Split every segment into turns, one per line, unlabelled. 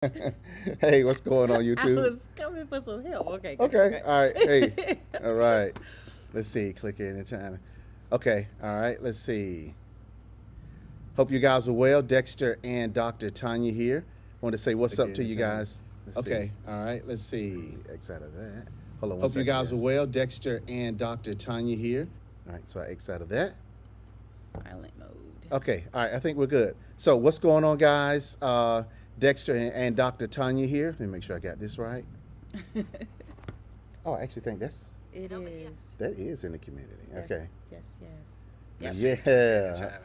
Hey, what's going on
I
YouTube?
was coming for some help. Okay, great,
Okay,
great.
all right. Hey, all right. Let's see. Click here anytime. Okay, all right. Let's see. Hope you guys are well. Dexter and Dr. Tanya here. Want to say what's up to you guys. Okay, all right. Let's see. X out of that. Hold on one Hope you
Let's
guys
see.
are
Let's
well. Dexter and Dr. Tanya here. All right, so I X out of that.
silent mode.
Okay, all right. I think we're good. So what's going on, guys? Dexter and Dr. Tanya here. Let me make sure I got this right. Oh, I actually think
It is.
that is in the community.
Yes,
Okay.
yes, yes. Yep.
Yeah.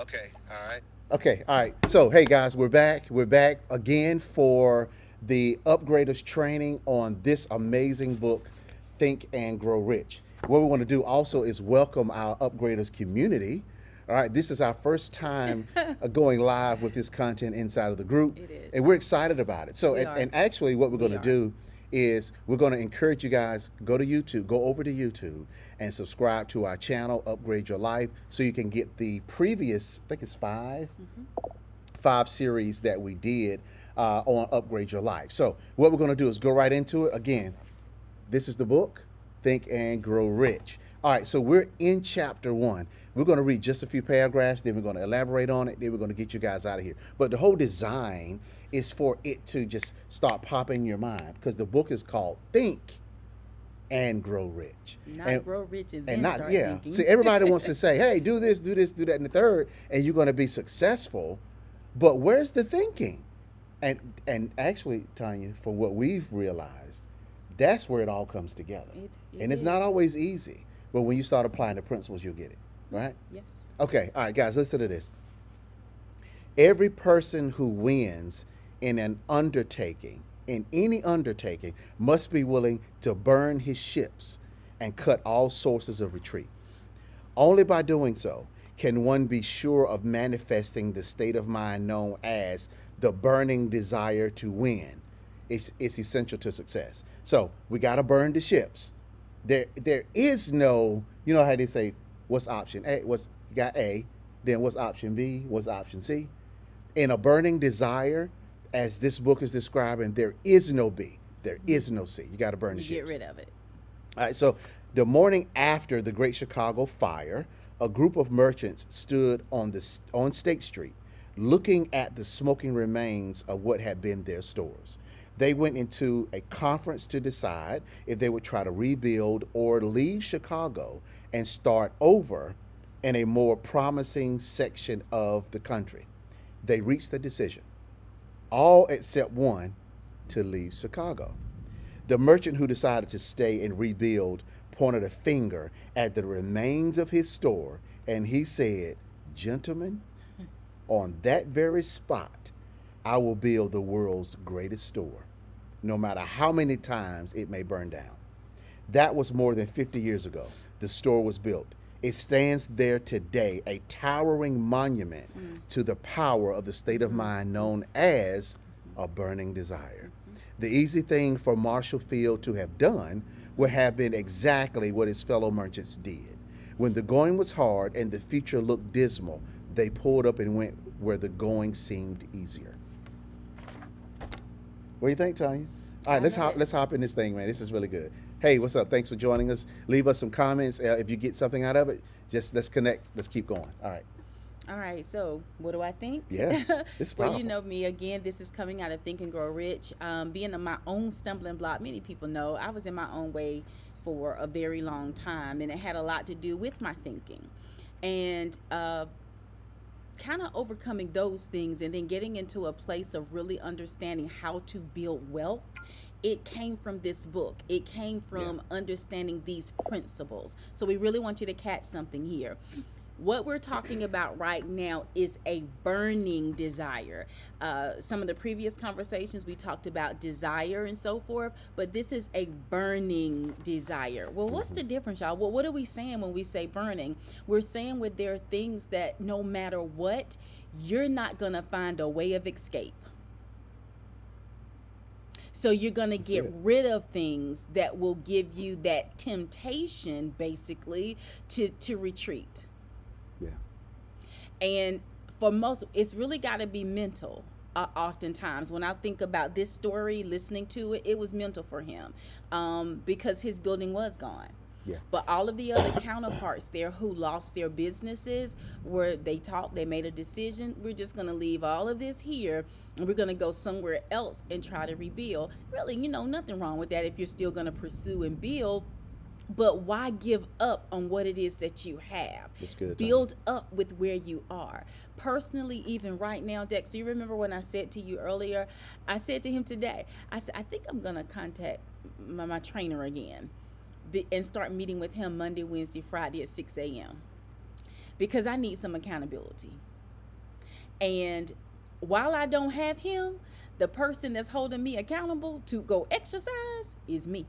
Okay. All right. Okay. All right. So, hey guys, we're back. We're back again for the upgraders training on this amazing book, Think and Grow Rich. What we want to do also is welcome our upgraders community. All right. This is our first time going live with this content inside of the group,
It is.
and we're excited about it. So,
We
and,
are.
and actually, what we're going
We
to
are.
do is we're going to encourage you guys go to YouTube, go over to YouTube and subscribe to our channel, Upgrade Your Life, so you can get the previous, I think it's five series that we did on Upgrade Your Life. So what we're going to do is go right into it. Again, this is the book, Think and Grow Rich. All right, so we're in chapter 1. We're going to read just a few paragraphs, then we're going to elaborate on it, then we're going to get you guys out of here. But the whole design is for it to just start popping in your mind because the book is called Think and Grow Rich.
Not grow rich and then
And not,
start
yeah.
thinking.
See, everybody wants to say, hey, do this, do this, do that, and the third, and you're going to be successful. But where's the thinking? And actually, Tanya, from what we've realized, that's where it all comes together.
It
And it's not
is.
always easy, but when you start applying the principles, you'll get it, right?
Yes.
Okay, all right, guys, listen to this. Every person who wins in an undertaking, in any undertaking, must be willing to burn his ships and cut all sources of retreat. Only by doing so can one be sure of manifesting the state of mind known as the burning desire to win. It's essential to success. So we got to burn the ships. There is no, you know how they say, what's option A? What's you got A? Then what's option B? What's option C? In a burning desire, as this book is describing, there is no B. There is no C. You got to burn the
You get
ships.
rid of it.
All right, so the morning after the Great Chicago Fire, a group of merchants stood on State Street looking at the smoking remains of what had been their stores. They went into a conference to decide if they would try to rebuild or leave Chicago and start over in a more promising section of the country. They reached a decision, all except one, to leave Chicago. The merchant who decided to stay and rebuild pointed a finger at the remains of his store and he said, gentlemen, on that very spot, I will build the world's greatest store, no matter how many times it may burn down. That was more than 50 years ago. The store was built. It stands there today, a towering monument to the power of the state of mind known as a burning desire. The easy thing for Marshall Field to have done would have been exactly what his fellow merchants did. When the going was hard and the future looked dismal, they pulled up and went where the going seemed easier. What do you think, Tanya? All right,
I love it.
let's hop in this thing, man. This is really good. Hey, what's up? Thanks for joining us. Leave us some comments if you get something out of it. Just let's connect. Let's keep going. All right.
All right, so what do I think?
Yeah, it's
Well,
powerful.
you know me again. This is coming out of Think and Grow Rich. Being on my own stumbling block, many people know I was in my own way for a very long time, and it had a lot to do with my thinking, and kind of overcoming those things, and then getting into a place of really understanding how to build wealth. It came from this book. It came
Yeah.
from understanding these principles. So we really want you to catch something here. What we're talking about right now is a burning desire. Some of the previous conversations we talked about desire and so forth, but this is a burning desire. Well, what's the difference, y'all? Well, what are we saying when we say burning? We're saying that there are things that no matter what, you're not going to find a way of escape. So you're going to
That's
get
it.
rid of things that will give you that temptation, basically, to retreat.
Yeah.
And for most, it's really got to be mental. oftentimes when I think about this story, listening to it, it was mental for him, because his building was gone.
Yeah.
But all of the other counterparts there who lost their businesses, where they made a decision, we're just going to leave all of this here and we're going to go somewhere else and try to rebuild. Really, nothing wrong with that if you're still going to pursue and build. But why give up on what it is that you have?
That's good.
Build up with where you are. Personally, even right now, Dex, do you remember when I said to you earlier, I said to him today, I said, I think I'm going to contact my trainer again and start meeting with him Monday, Wednesday, Friday at 6 a.m. because I need some accountability. And while I don't have him, the person that's holding me accountable to go exercise is me.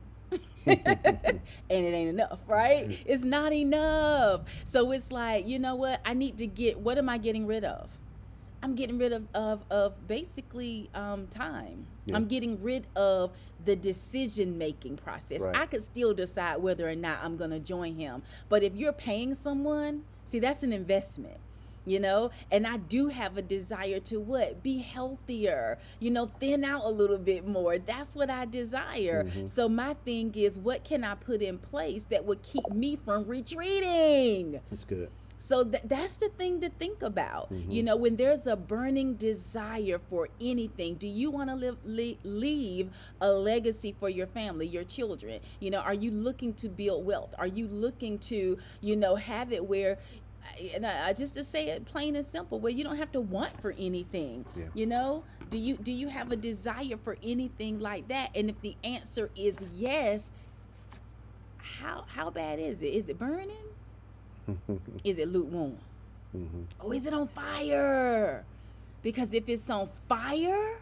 And it ain't enough, right? It's not enough. So it's like, you know what? I need to what am I getting rid of? I'm getting rid of basically time. Yeah. I'm getting rid of the decision-making process. Right. I could still decide whether or not I'm going to join him. But if you're paying someone, see, that's an investment. And I do have a desire to be healthier, thin out a little bit more. That's what I desire. Mm-hmm. So my thing is, what can I put in place that would keep me from retreating?
That's good.
So that's the thing to think about. Mm-hmm. When there's a burning desire for anything, do you want to leave a legacy for your family, your children? Are you looking to build wealth? Are you looking to, have it where, and I just to say it plain and simple, where you don't have to want for anything. Yeah. Do you have a desire for anything like that? And if the answer is yes, how bad is it? Is it burning? Is it lukewarm? Mm-hmm. Or is it on fire? Because if it's on fire,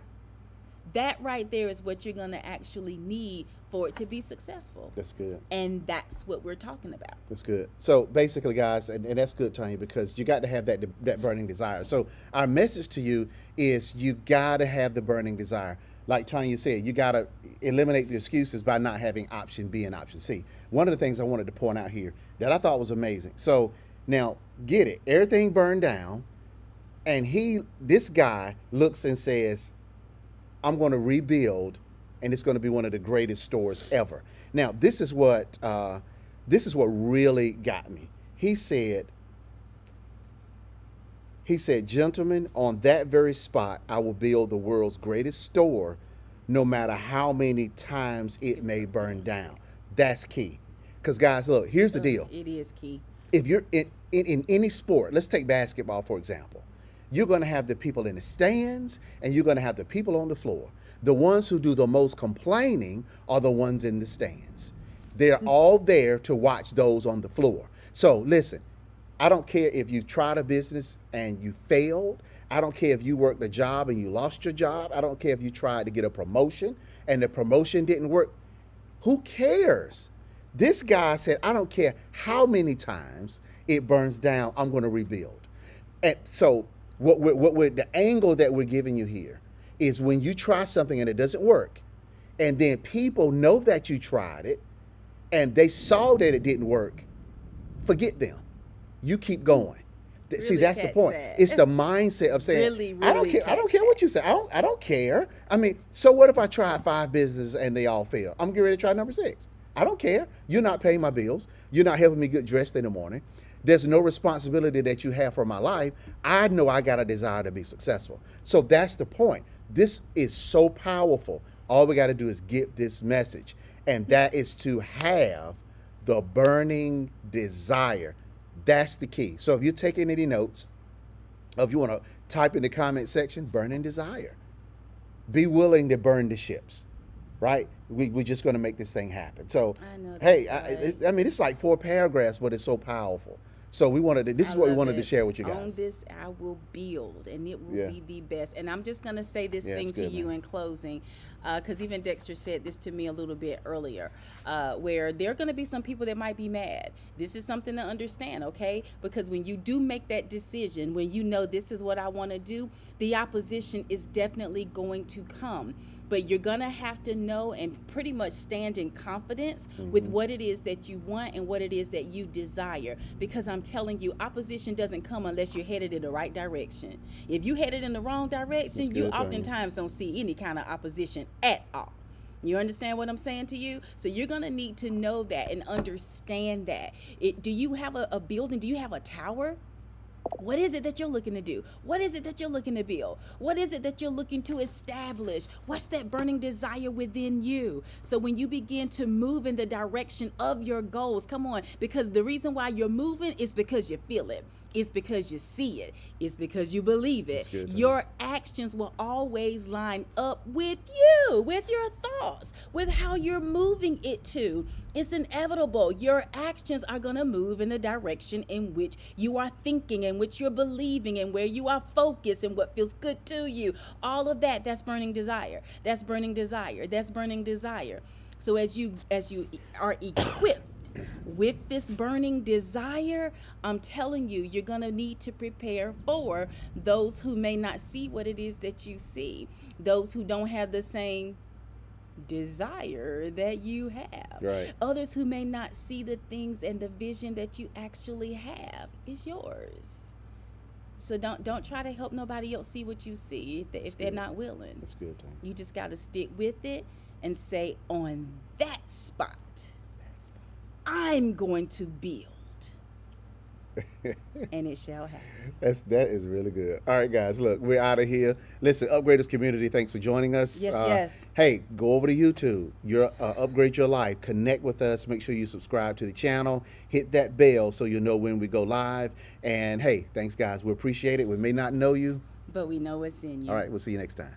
that right there is what you're going to actually need for it to be successful.
That's good.
And that's what we're talking about.
That's good. So basically, guys, and that's good, Tanya, because you got to have that burning desire. So our message to you is you got to have the burning desire. Like Tanya said, you got to eliminate the excuses by not having option B and option C. One of the things I wanted to point out here that I thought was amazing. So now, get it. Everything burned down, and this guy looks and says, I'm going to rebuild, and it's going to be one of the greatest stores ever. Now, this is what really got me. He said, gentlemen, on that very spot, I will build the world's greatest store, no matter how many times it may burn down. That's key. Because, guys, look, here's the deal.
It is key.
If you're in any sport, let's take basketball, for example. You're going to have the people in the stands, and you're going to have the people on the floor. The ones who do the most complaining are the ones in the stands. They're all there to watch those on the floor. So, listen. I don't care if you tried a business and you failed. I don't care if you worked a job and you lost your job. I don't care if you tried to get a promotion and the promotion didn't work. Who cares? This guy said, I don't care how many times it burns down, I'm going to rebuild. And so the angle that we're giving you here is when you try something and it doesn't work, and then people know that you tried it and they saw that it didn't work, forget them. You keep going. Really, see, that's the point.
That.
It's the mindset of saying,
really
I don't care. I don't care what you say. I don't care. I mean, so what if I tried 5 businesses and they all fail? I'm getting ready to try number 6. I don't care. You're not paying my bills. You're not helping me get dressed in the morning. There's no responsibility that you have for my life. I know I got a desire to be successful. So that's the point. This is so powerful. All we got to do is get this message. And that is to have the burning desire. That's the key. So if you're taking any notes, or if you want to type in the comment section, burning desire. Be willing to burn the ships, right? We're just going to make this thing happen. So, it's like 4 paragraphs, but it's so powerful. So this is what we wanted to share with you guys.
On this, I will build, and it will be the best. And I'm just going to say this thing to you in closing, because even Dexter said this to me a little bit earlier, where there are going to be some people that might be mad. This is something to understand, okay? Because when you do make that decision, when you know this is what I want to do, the opposition is definitely going to come. But you're going to have to know and pretty much stand in confidence with what it is that you want and what it is that you desire. Because I'm I'm telling you, opposition doesn't come unless you're headed in the right direction. If you headed in the wrong direction, you oftentimes don't see any kind of opposition at all. You understand what I'm saying to you? So you're going to need to know that and understand that. Do you have a building? Do you have a tower? What is it that you're looking to do? What is it that you're looking to build? What is it that you're looking to establish? What's that burning desire within you? So when you begin to move in the direction of your goals, come on, because the reason why you're moving is because you feel it. It's because you see it. It's because you believe it. Your actions will always line up with you, with your thoughts, with how you're moving it to. It's inevitable. Your actions are going to move in the direction in which you are thinking, in which you're believing, and where you are focused, and what feels good to you. All of that, that's burning desire. That's burning desire. That's burning desire. So as you are equipped with this burning desire, I'm telling you, you're going to need to prepare for those who may not see what it is that you see, those who don't have the same desire that you have,
right.
Others who may not see the things and the vision that you actually have is yours. So don't try to help nobody else see what you see if they're not willing.
That's good, Tanya.
You just got to stick with it and say, on that spot, I'm going to build, and it shall happen.
That is really good. All right, guys, look, we're out of here. Listen, Upgraders community, thanks for joining us.
Yes.
Hey, go over to YouTube. Upgrade Your Life. Connect with us. Make sure you subscribe to the channel. Hit that bell so you'll know when we go live. And hey, thanks, guys. We appreciate it. We may not know you,
but we know what's in you.
All right, we'll see you next time.